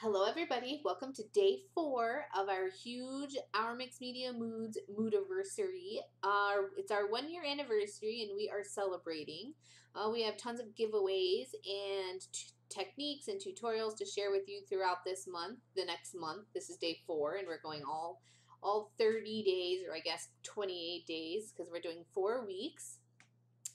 Hello everybody, welcome to day 4 of our huge Our Mixed Media Moods Moodiversary. It's our 1-year anniversary and we are celebrating. We have tons of giveaways and techniques and tutorials to share with you throughout this month, the next month. This is day 4 and we're going all 30 days, or I guess 28 days, because we're doing 4 weeks.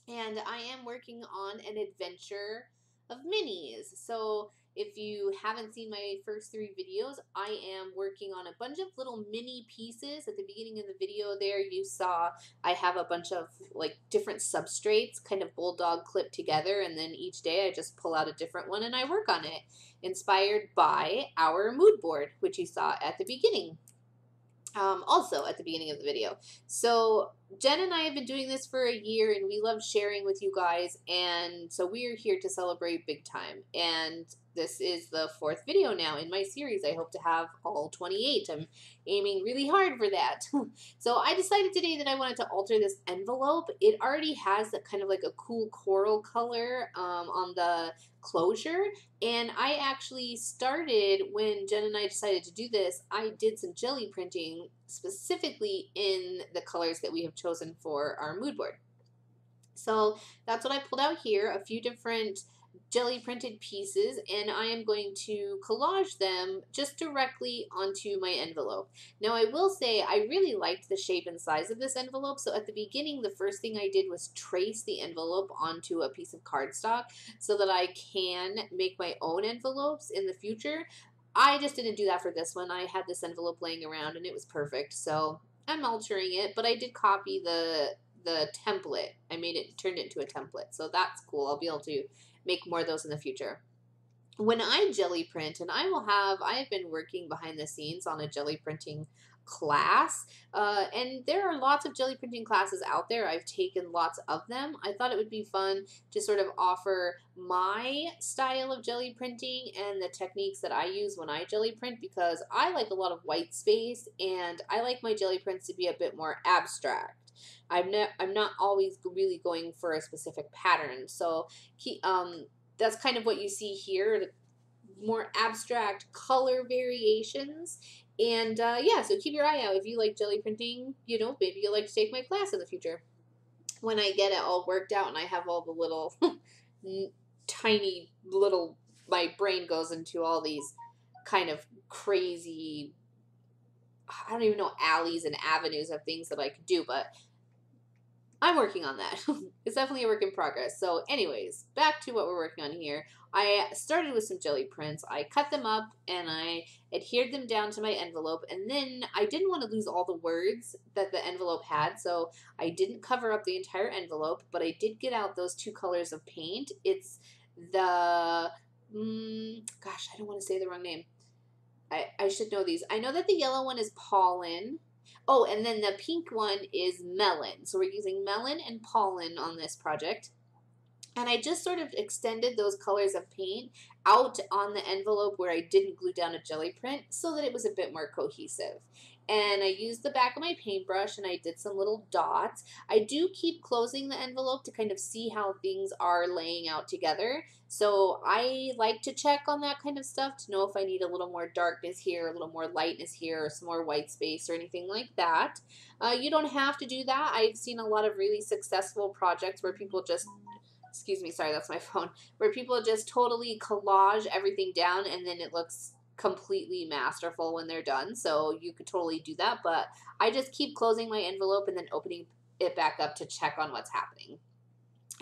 And I am working on an adventure of minis. So if you haven't seen my first 3 videos, I am working on a bunch of little mini pieces. At the beginning of the video there, you saw I have a bunch of like different substrates kind of bulldog clipped together, and then each day I just pull out a different one and I work on it, inspired by our mood board, which you saw at the beginning. Also at the beginning of the video. So Jen and I have been doing this for a year and we love sharing with you guys, and so we are here to celebrate big time. And this is the 4th video now in my series. I hope to have all 28. I'm aiming really hard for that. So I decided today that I wanted to alter this envelope. It already has that kind of like a cool coral color on the closure, and I actually started, when Jen and I decided to do this, I did some jelly printing specifically in the colors that we have chosen for our mood board. So that's what I pulled out here, a few different jelly printed pieces, and I am going to collage them just directly onto my envelope. Now I will say I really liked the shape and size of this envelope, so at the beginning the first thing I did was trace the envelope onto a piece of cardstock so that I can make my own envelopes in the future. I just didn't do that for this one. I had this envelope laying around and it was perfect, so I'm altering it, but I did copy the template. I turned it into a template, so that's cool. I'll be able to make more of those in the future. When I jelly print, and I've been working behind the scenes on a jelly printing class, and there are lots of jelly printing classes out there. I've taken lots of them. I thought it would be fun to sort of offer my style of jelly printing and the techniques that I use when I jelly print, because I like a lot of white space and I like my jelly prints to be a bit more abstract. I'm not always really going for a specific pattern, so that's kind of what you see here, the more abstract color variations. And yeah, so keep your eye out if you like jelly printing. You know, maybe you'll like to take my class in the future when I get it all worked out and I have all the little tiny little, my brain goes into all these kind of crazy, I don't even know, alleys and avenues of things that I could do, but I'm working on that. It's definitely a work in progress. So anyways, back to what we're working on here. I started with some jelly prints. I cut them up and I adhered them down to my envelope, and then I didn't want to lose all the words that the envelope had, so I didn't cover up the entire envelope, but I did get out those 2 colors of paint. It's the, gosh, I don't want to say the wrong name. I should know these. I know that the yellow one is Pollen. Oh, and then the pink one is Melon. So we're using Melon and Pollen on this project. And I just sort of extended those colors of paint out on the envelope where I didn't glue down a jelly print so that it was a bit more cohesive. And I used the back of my paintbrush and I did some little dots. I do keep closing the envelope to kind of see how things are laying out together. So I like to check on that kind of stuff to know if I need a little more darkness here, a little more lightness here, or some more white space or anything like that. You don't have to do that. I've seen a lot of really successful projects where people just, excuse me, sorry, that's my phone, where people just totally collage everything down and then it looks completely masterful when they're done. So you could totally do that, but I just keep closing my envelope and then opening it back up to check on what's happening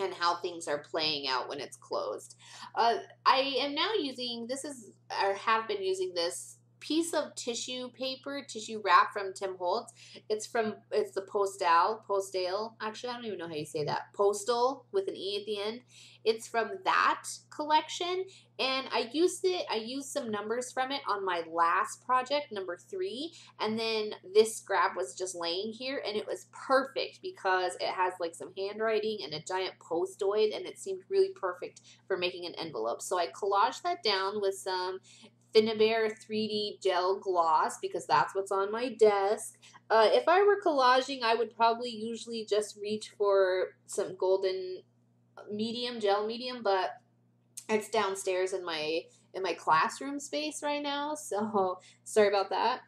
and how things are playing out when it's closed. I am now using, have been using this piece of tissue paper, tissue wrap from Tim Holtz. It's the Postale, actually I don't even know how you say that, Postal with an E at the end. It's from that collection, and I used some numbers from it on my last project, number 3, and then this scrap was just laying here, and it was perfect because it has like some handwriting and a giant postoid, and it seemed really perfect for making an envelope. So I collaged that down with some Finnabair 3D gel gloss because that's what's on my desk. If I were collaging, I would probably usually just reach for some golden medium, gel medium, but it's downstairs in my in my classroom space right now, so sorry about that.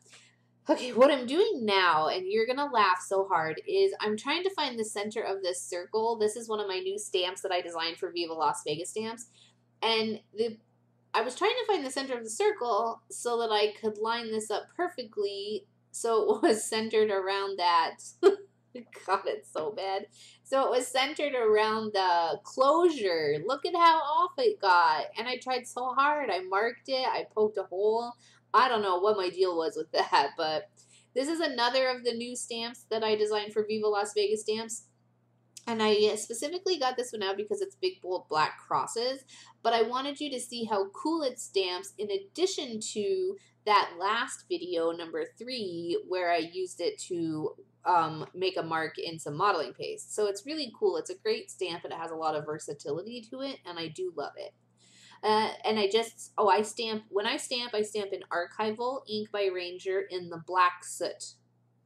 Okay, what I'm doing now, and you're going to laugh so hard, is I'm trying to find the center of this circle. This is one of my new stamps that I designed for Viva Las Vegas stamps. And I was trying to find the center of the circle so that I could line this up perfectly so it was centered around that. God, it's so bad. So it was centered around the closure. Look at how off it got. And I tried so hard. I marked it. I poked a hole. I don't know what my deal was with that, but this is another of the new stamps that I designed for Viva Las Vegas stamps. And I specifically got this one out because it's big, bold, black crosses. But I wanted you to see how cool it stamps in addition to that last video, number 3, where I used it to make a mark in some modeling paste. So it's really cool. It's a great stamp and it has a lot of versatility to it, and I do love it. And when I stamp in Archival ink by Ranger in the black soot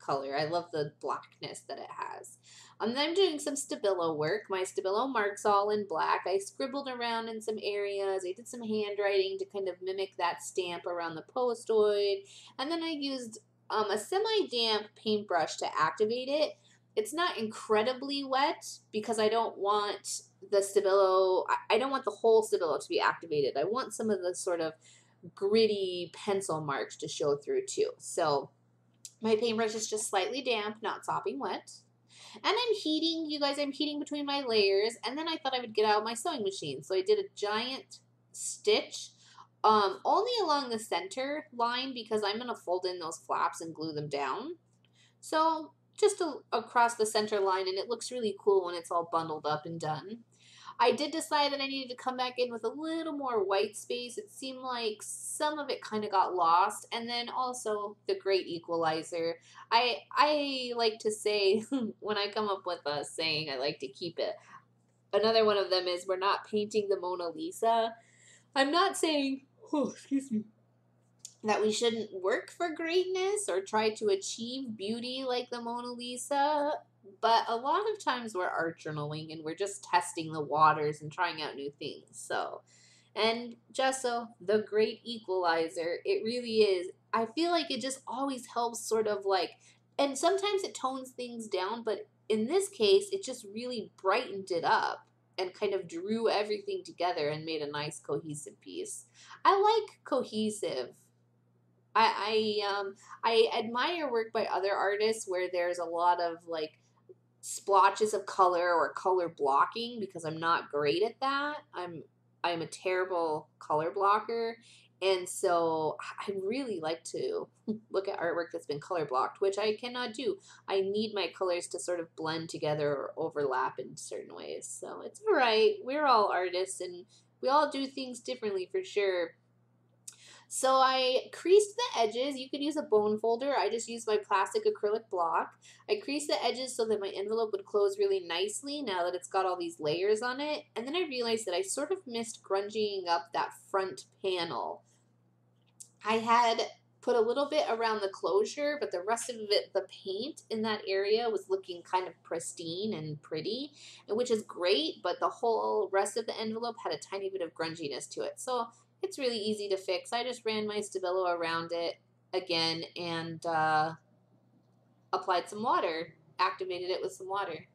color. I love the blackness that it has. Then I'm doing some Stabilo work. My Stabilo Marks All in black. I scribbled around in some areas. I did some handwriting to kind of mimic that stamp around the postoid. And then I used a semi-damp paintbrush to activate it. It's not incredibly wet because I don't want the Stabilo, I don't want the whole Stabilo to be activated. I want some of the sort of gritty pencil marks to show through too. So my paintbrush is just slightly damp, not sopping wet. And I'm heating, you guys, I'm heating between my layers. And then I thought I would get out my sewing machine. So I did a giant stitch only along the center line because I'm going to fold in those flaps and glue them down. So just across the center line, and it looks really cool when it's all bundled up and done. I did decide that I needed to come back in with a little more white space. It seemed like some of it kind of got lost. And then also the great equalizer. I like to say, when I come up with a saying, I like to keep it. Another one of them is, we're not painting the Mona Lisa. I'm not saying, that we shouldn't work for greatness or try to achieve beauty like the Mona Lisa. But a lot of times we're art journaling and we're just testing the waters and trying out new things. So, and Gesso, the great equalizer, it really is. I feel like it just always helps sort of like, and sometimes it tones things down, but in this case, it just really brightened it up and kind of drew everything together and made a nice cohesive piece. I like cohesive. I admire work by other artists where there's a lot of like splotches of color or color blocking, because I'm not great at that. I'm a terrible color blocker, and so I really like to look at artwork that's been color blocked, which I cannot do. I need my colors to sort of blend together or overlap in certain ways. So it's all right. We're all artists and we all do things differently for sure. So I creased the edges. You could use a bone folder. I just used my plastic acrylic block. I creased the edges so that my envelope would close really nicely now that it's got all these layers on it. And then I realized that I sort of missed grunging up that front panel. I had put a little bit around the closure, but the rest of it, the paint in that area was looking kind of pristine and pretty, which is great, but the whole rest of the envelope had a tiny bit of grunginess to it. So it's really easy to fix. I just ran my Stabilo around it again and applied some water, activated it with some water.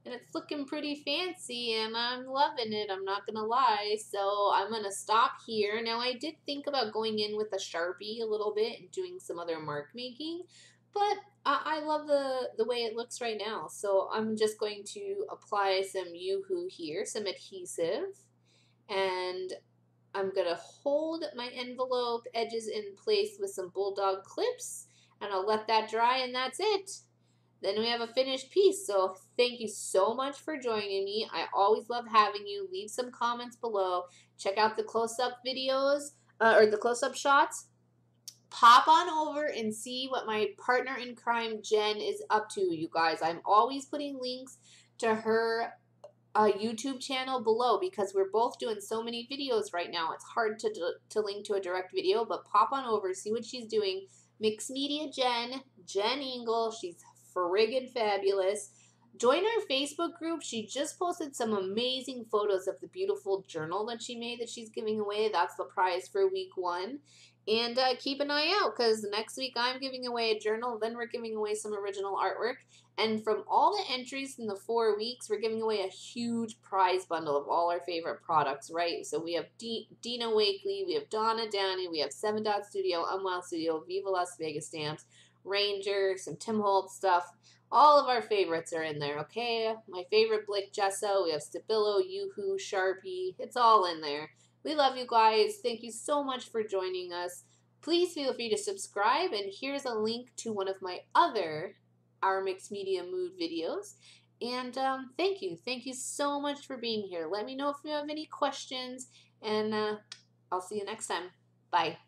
And it's looking pretty fancy and I'm loving it, I'm not going to lie. So I'm going to stop here. Now I did think about going in with a Sharpie a little bit and doing some other mark making, but I love the way it looks right now. So I'm just going to apply some UHU here, some adhesive, and I'm going to hold my envelope edges in place with some bulldog clips, and I'll let that dry, and that's it. Then we have a finished piece. So thank you so much for joining me. I always love having you. Leave some comments below. Check out the close-up videos, or the close-up shots. Pop on over and see what my partner in crime, Jen, is up to, you guys. I'm always putting links to her YouTube channel below because we're both doing so many videos right now. It's hard to link to a direct video, but pop on over, see what she's doing. Mixed Media Jen Ingle, she's friggin' fabulous. Join our Facebook group. She just posted some amazing photos of the beautiful journal that she made that she's giving away. That's the prize for week 1. And keep an eye out because next week I'm giving away a journal. Then we're giving away some original artwork. And from all the entries in the 4 weeks, we're giving away a huge prize bundle of all our favorite products, right? So we have Dina Wakely, we have Donna Downey, we have 7 Dot Studio, Unwild Studio, Viva Las Vegas stamps, Ranger, some Tim Holtz stuff. All of our favorites are in there, okay? My favorite Blick Gesso, we have Stabilo, UHU, Sharpie. It's all in there. We love you guys. Thank you so much for joining us. Please feel free to subscribe, and here's a link to one of my other Our Mixed Media Mood videos. And thank you. Thank you so much for being here. Let me know if you have any questions, and I'll see you next time. Bye.